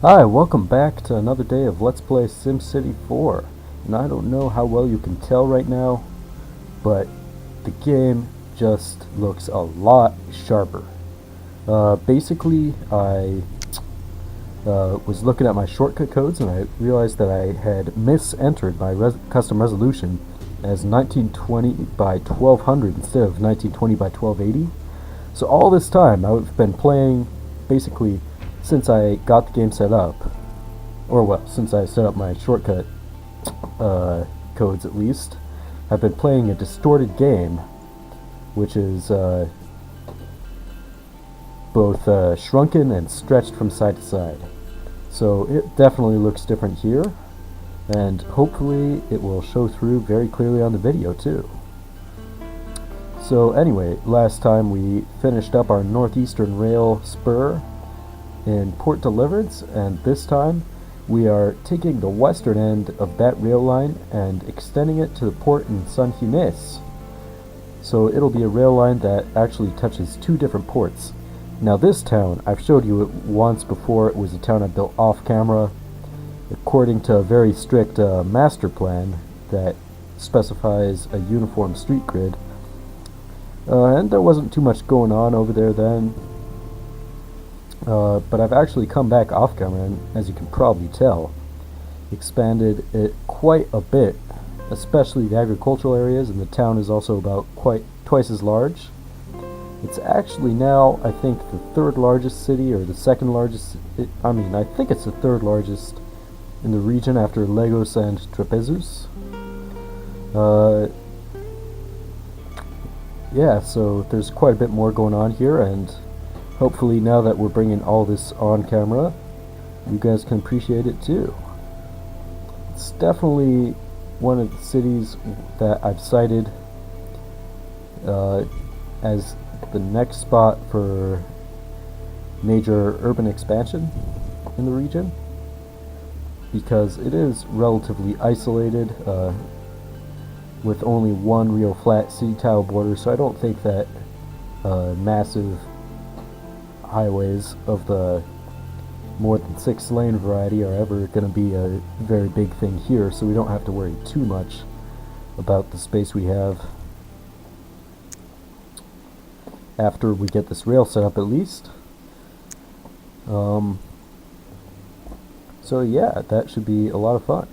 Hi, welcome back to another day of Let's Play SimCity 4. And I don't know how well you can tell right now, but the game just looks a lot sharper. Basically, I was looking at my shortcut codes and I realized that I had misentered my custom resolution as 1920 by 1200 instead of 1920 by 1280. So all this time I've been playing basically since I got the game set up, or well, since I set up my shortcut codes at least, I've been playing a distorted game, which is both shrunken and stretched from side to side. So it definitely looks different here, and hopefully it will show through very clearly on the video too. So anyway, last time we finished up our northeastern rail spur in Port Deliverance, and this time we are taking the western end of that rail line and extending it to the port in San Ginés. So it'll be a rail line that actually touches two different ports. Now this town, I've showed you it once before. It was a town I built off camera according to a very strict master plan that specifies a uniform street grid. And there wasn't too much going on over there then. But I've actually come back off camera and, as you can probably tell, expanded it quite a bit, especially the agricultural areas, and the town is also about twice as large. It's actually now, I think, the third largest city, or the second largest. I think it's the third largest in the region after Lagos and Trapezus. Yeah, so there's quite a bit more going on here, and hopefully now that we're bringing all this on camera, you guys can appreciate it too. It's definitely one of the cities that I've cited as the next spot for major urban expansion in the region, because it is relatively isolated with only one real flat city tile border, so I don't think that massive highways of the more than 6-lane variety are ever going to be a very big thing here, so we don't have to worry too much about the space we have after we get this rail set up at least. So yeah, that should be a lot of fun.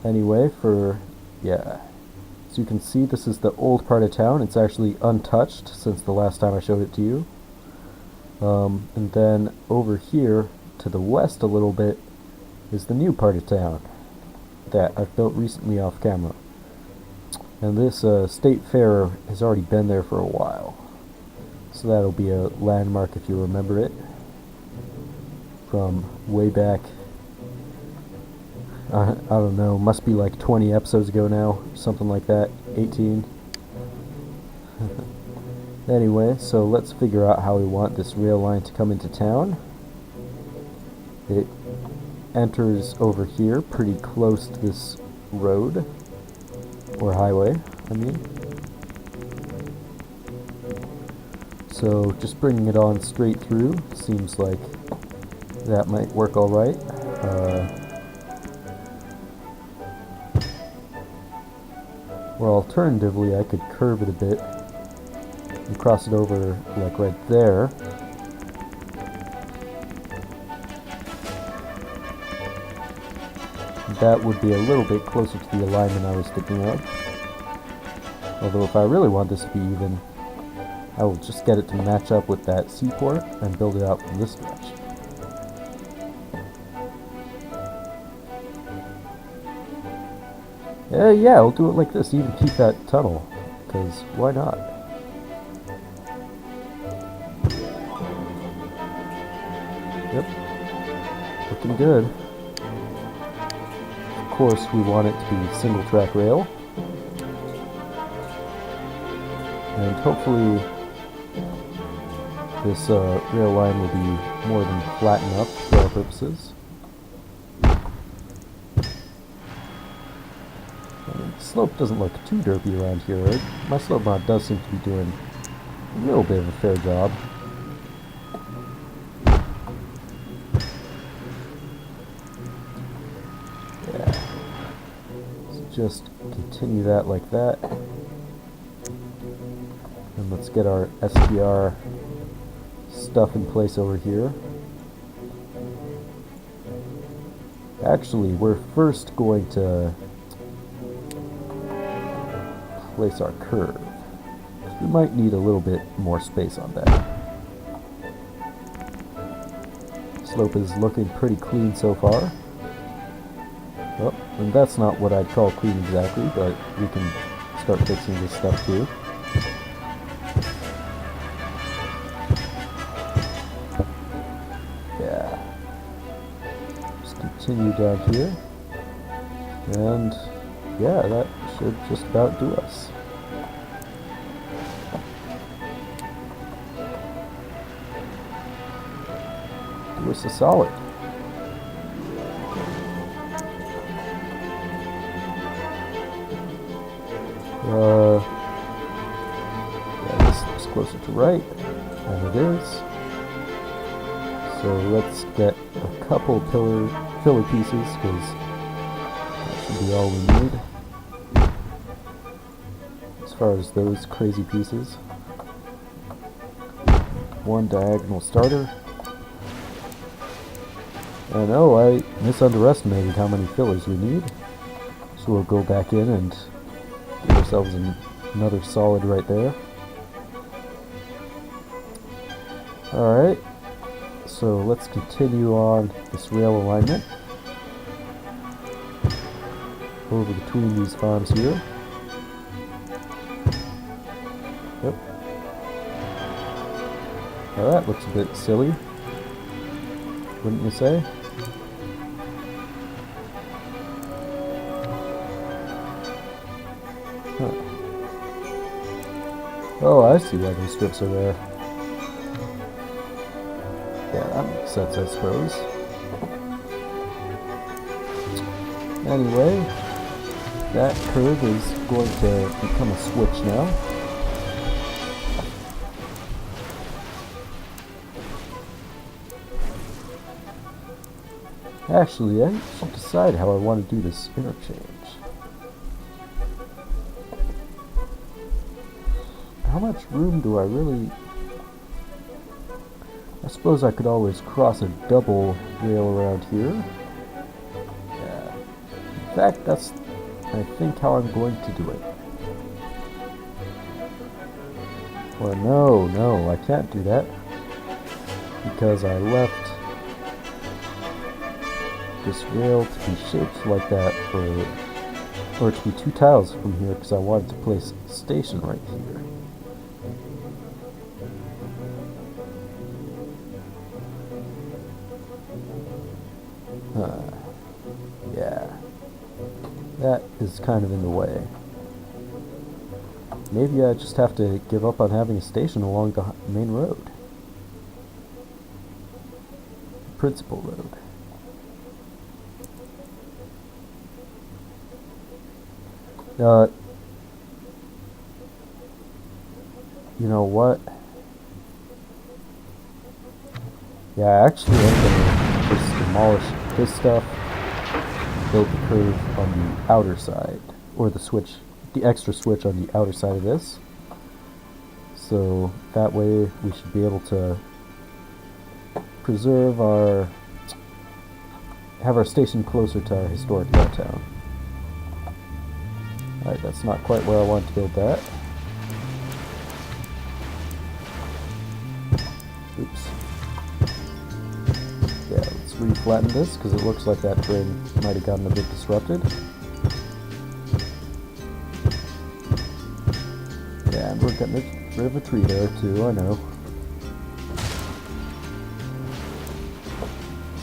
Anyway, so you can see this is the old part of town. It's actually untouched since the last time I showed it to you. And then over here to the west a little bit is the new part of town that I've built recently off camera. And this state fair has already been there for a while, so that'll be a landmark if you remember it from way back. I don't know, must be like 20 episodes ago now, something like that, 18. Anyway, so let's figure out how we want this rail line to come into town. It enters over here pretty close to this road, or highway, I mean. So just bringing it on straight through seems like that might work alright. Or alternatively, I could curve it a bit and cross it over like right there. That would be a little bit closer to the alignment I was thinking of. Although if I really want this to be even, I will just get it to match up with that seaport and build it out from this direction. Yeah, I'll do it like this, even keep that tunnel, because why not? Yep, looking good. Of course, we want it to be single track rail, and hopefully this rail line will be more than flat enough for our purposes. Slope doesn't look too derpy around here, right? My slope mod does seem to be doing a little bit of a fair job. just continue that like that. And let's get our STR stuff in place over here. Actually, we're first going to place our curve. We might need a little bit more space on that. Slope is looking pretty clean so far. Well, and that's not what I'd call clean exactly, but we can start fixing this stuff too. Yeah. Just continue down here. And yeah, that should just about do us. Do us a solid. Yeah, this looks closer to right, and it is. So let's get a couple filler pieces, because that should be all we need. As far as those crazy pieces. One diagonal starter. And oh, I misunderestimated how many fillers we need. So we'll go back in and give ourselves another solid right there. Alright, so let's continue on this rail alignment over between these farms here. Yep. Now that looks a bit silly, wouldn't you say? Huh. Oh, I see why those strips are there. Yeah, that makes sense, I suppose. Anyway, that curve is going to become a switch now. Actually, I should decide how I want to do this interchange. How much room do I really... I suppose I could always cross a double rail around here. Yeah. In fact, that's, I think, how I'm going to do it. Or no, I can't do that. Because I left this rail to be shaped like that or to be two tiles from here, because I wanted to place a station right here. Yeah, that is kind of in the way. Maybe I just have to give up on having a station along the main road. The principal road. You know what? Yeah, actually I'm gonna just demolish this stuff, build the curve on the outer side, or the switch, the extra switch on the outer side of this. So that way we should be able to preserve have our station closer to our historic downtown. Alright, that's not quite where I want to build that. Oops. Yeah, let's re-flatten this, because it looks like that terrain might have gotten a bit disrupted. Yeah, and we're getting a bit of a tree there too, I know.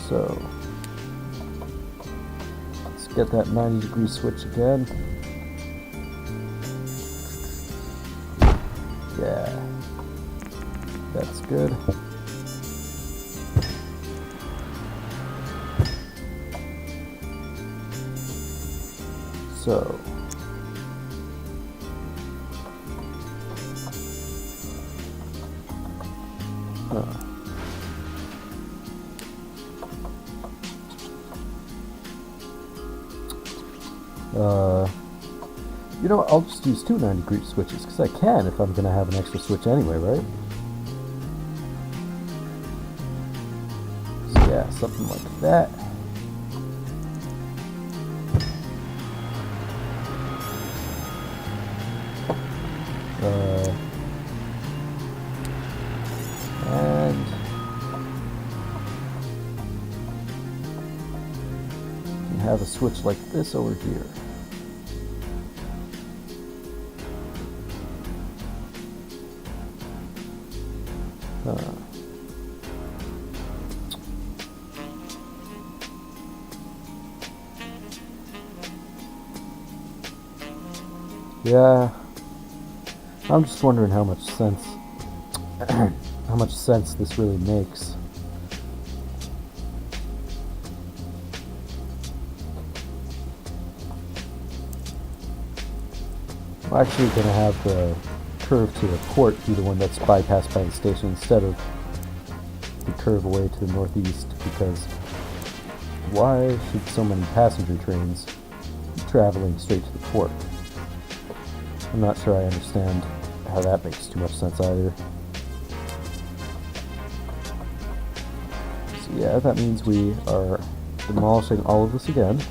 So, let's get that 90-degree switch again. Yeah, that's good. So, You know, I'll just use two 90-degree switches, because I can if I'm going to have an extra switch anyway, right? So yeah, something like that. And you have a switch like this over here. Yeah, I'm just wondering how much sense this really makes. I'm actually going to have the curve to the port be the one that's bypassed by the station instead of the curve away to the northeast, because why should so many passenger trains be traveling straight to the port? I'm not sure I understand how that makes too much sense either. So yeah, that means we are demolishing all of this again.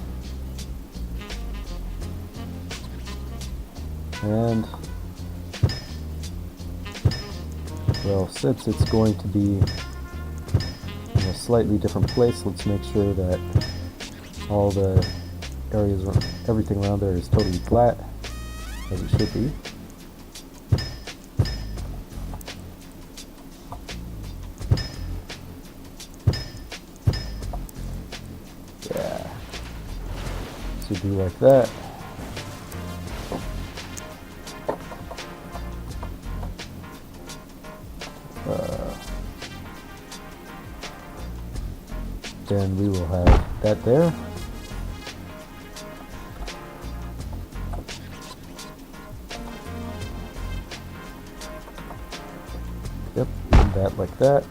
And, well, since it's going to be in a slightly different place, let's make sure that all the areas, everything around there is totally flat, as it should be. Yeah. So do like that. Then we will have that there. Yep, and that like that.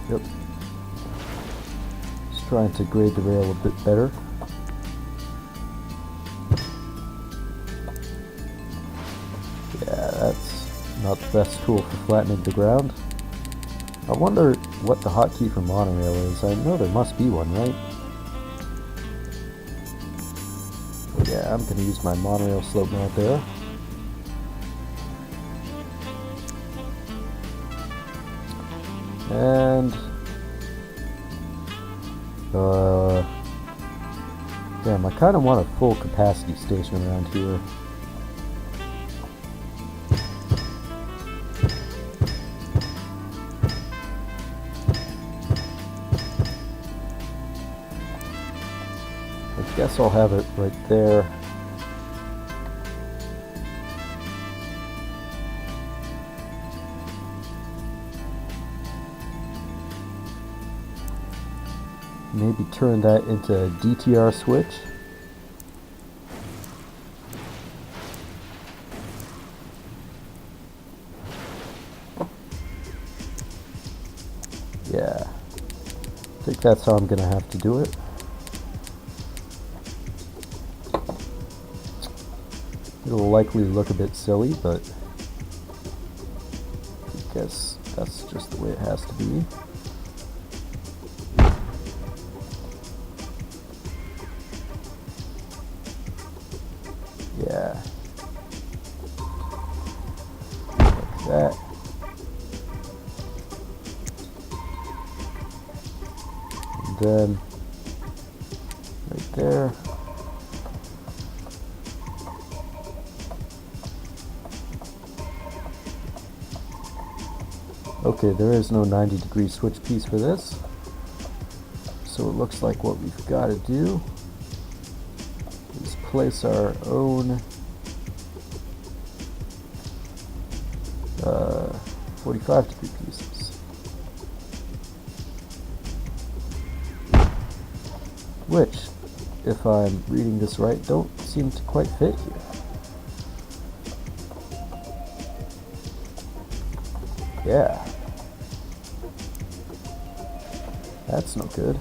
Yep. Just trying to grade the rail a bit better. Yeah, that's not the best tool for flattening the ground. I wonder what the hotkey for monorail is. I know there must be one, right? But yeah, I'm going to use my monorail slope mount there. And damn, I kind of want a full capacity station around here. I guess I'll have it right there. Maybe turn that into a DTR switch. Yeah, I think that's how I'm gonna have to do it. It'll likely look a bit silly, but I guess that's just the way it has to be. Yeah, like that. And then right there. Okay, there is no 90-degree switch piece for this. So it looks like what we've got to do is place our own 45-degree pieces. which, if I'm reading this right, don't seem to quite fit here. Yeah. That's no good.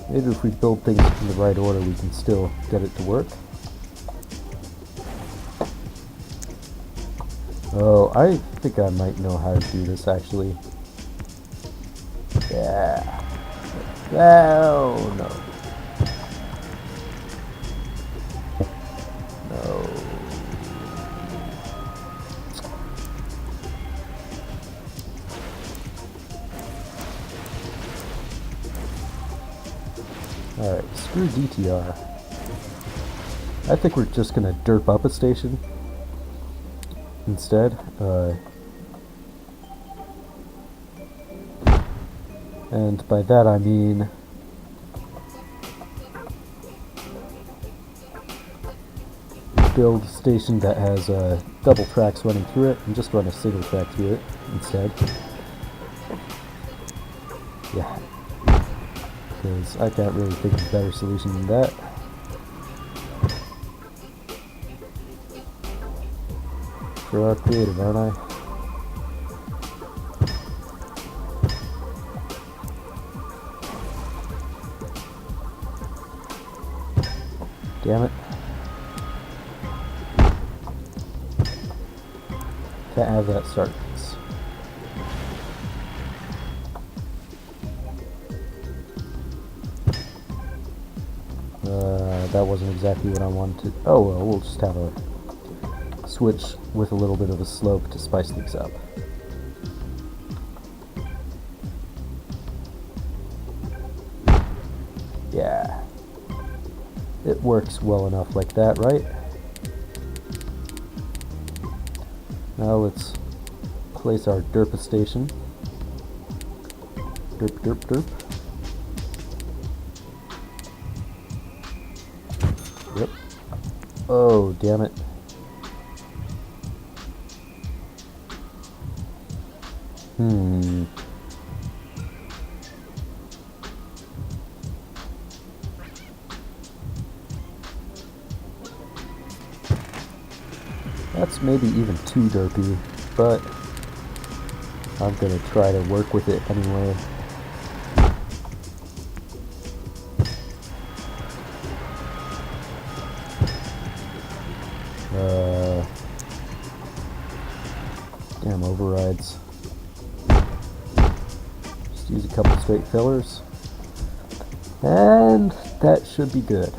Maybe if we build things in the right order, we can still get it to work. Oh, I think I might know how to do this, actually. Yeah. Oh, no. No. Alright, screw DTR. I think we're just gonna derp up a station instead. And by that I mean build a station that has double tracks running through it and just run a single track through it instead. Yeah. Because I can't really think of a better solution than that. Sure are creative, aren't I? Damn it. Can't have that start. That wasn't exactly what I wanted to... Oh well, we'll just have a switch with a little bit of a slope to spice things up. Yeah. It works well enough like that, right? Now let's place our derpa station. Derp, derp, derp. Yep. Oh, damn it. That's maybe even too derpy, but I'm gonna try to work with it anyway. Damn overrides. Just use a couple straight fillers. And that should be good.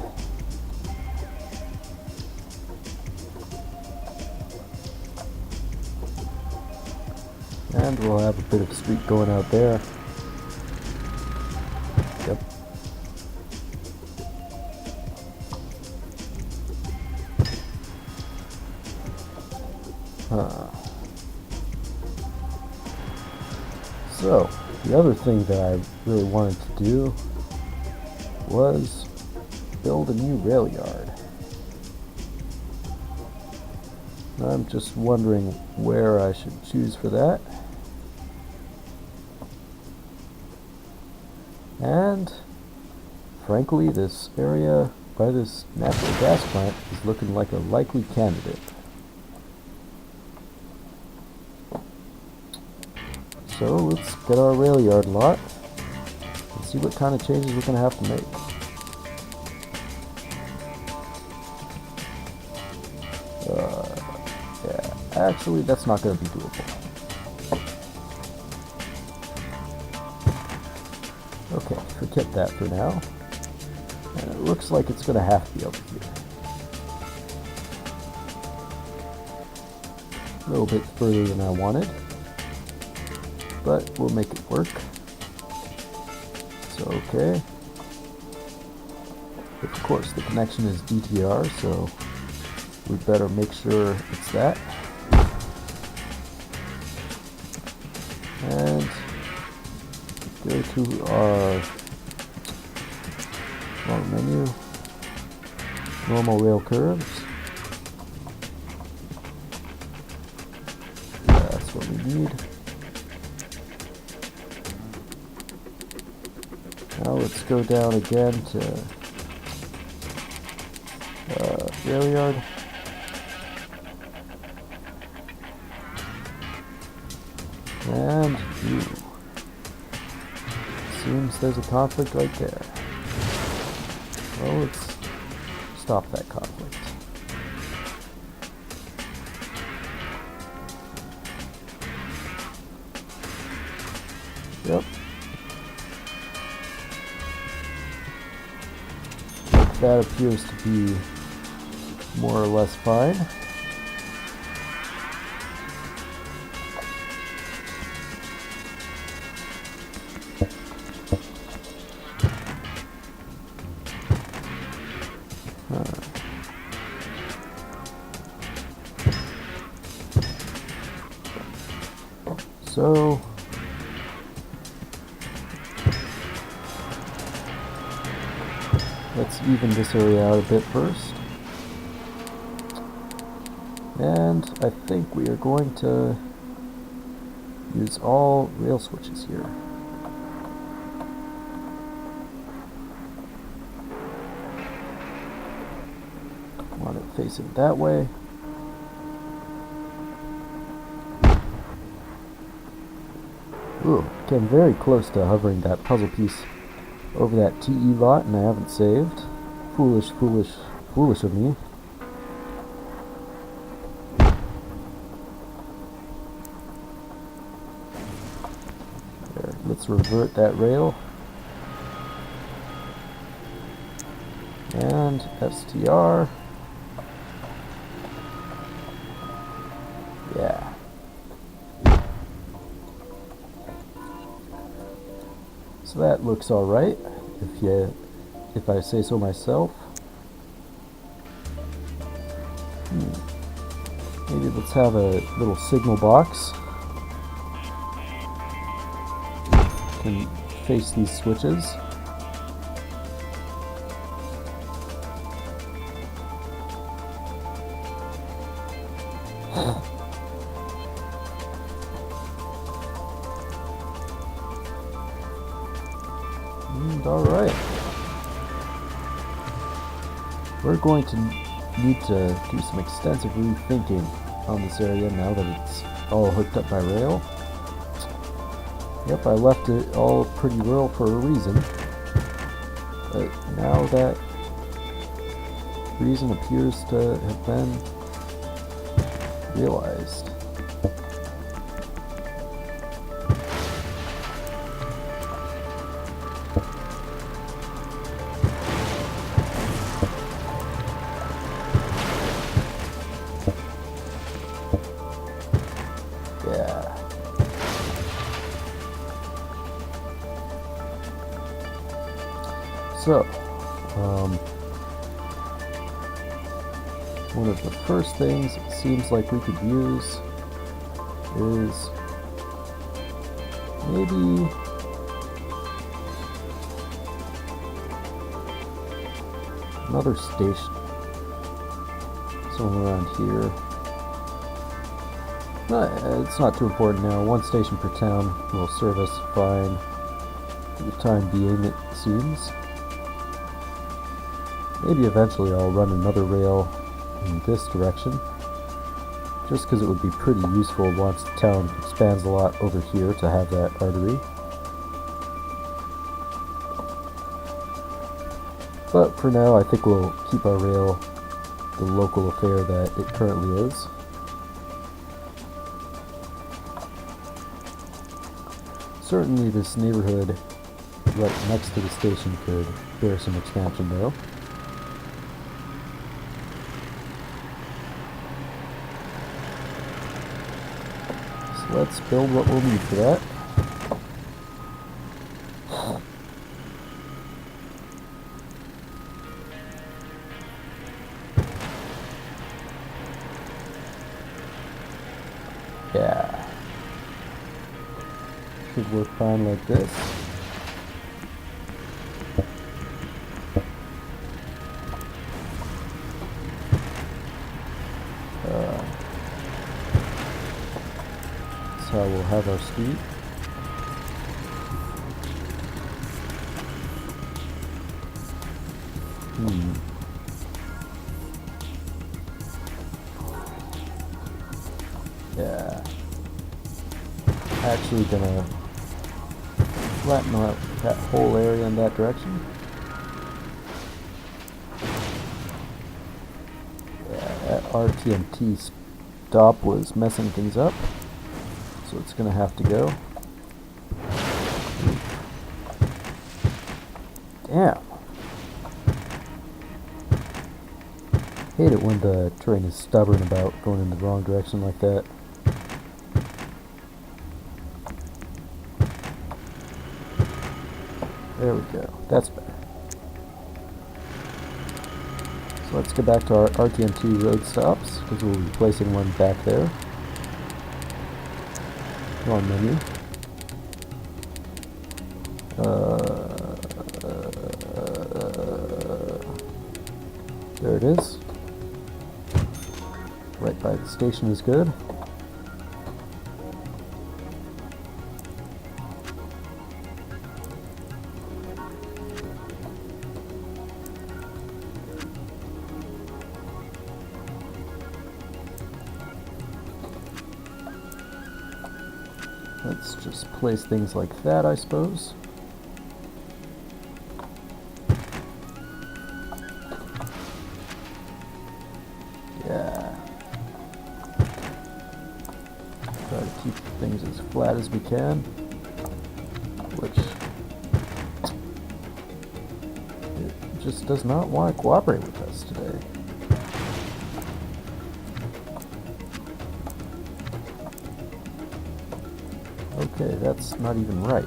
And we'll have a bit of street going out there. Yep. So, the other thing that I really wanted to do was build a new rail yard. I'm just wondering where I should choose for that. And frankly, this area by this natural gas plant is looking like a likely candidate. So let's get our rail yard lot and see what kind of changes we're going to have to make. Yeah, actually that's not going to be doable. Okay, forget that for now. And it looks like it's going to have to be over here. A little bit further than I wanted, but we'll make it work. So, okay. Of course, the connection is DTR, so we better make sure it's that. And go to our normal menu, normal rail curves. That's what we need. Now let's go down again to railyard. And seems there's a conflict right there. Well, let's stop that conflict. Yep. That appears to be more or less fine. So let's even this area out a bit first. And I think we are going to use all rail switches here. Want it facing that way. Ooh, getting very close to hovering that puzzle piece over that TE lot, and I haven't saved. Foolish, foolish, foolish of me. There, let's revert that rail. And STR. Yeah. So that looks alright, if I say so myself. Maybe let's have a little signal box. Can face these switches. Alright. We're going to need to do some extensive rethinking on this area now that it's all hooked up by rail. Yep, I left it all pretty rural for a reason. But now that reason appears to have been realized. So, one of the first things it seems like we could use is maybe another station somewhere around here. It's not too important now. One station per town will serve us fine for the time being, it seems. Maybe eventually I'll run another rail in this direction, just because it would be pretty useful once the town expands a lot over here to have that artery. But for now, I think we'll keep our rail the local affair that it currently is. Certainly this neighborhood right next to the station could bear some expansion though. So let's build what we'll need for that. Yeah. Should work fine like this. how we'll have our street. Yeah. Actually gonna flatten out that whole area in that direction. Yeah, that RTMT stop was messing things up, so it's gonna have to go. Damn. Hate it when the terrain is stubborn about going in the wrong direction like that. There we go. That's better. So let's get back to our RTMT road stops, because we'll be placing one back there. Come on, menu. There it is. Right by the station is good. Let's just place things like that, I suppose. Yeah. Try to keep things as flat as we can, which it just does not want to cooperate with us today. Okay, that's not even right.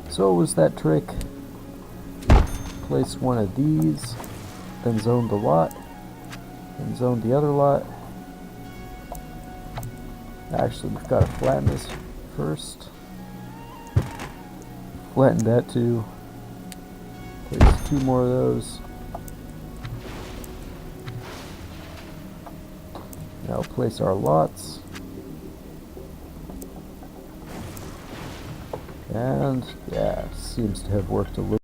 So was that trick? Place one of these, then zone the lot, then zone the other lot. Actually, we've got to flatten this first. Flatten that too. Place two more of those. Now place our lots. And yeah, seems to have worked a little.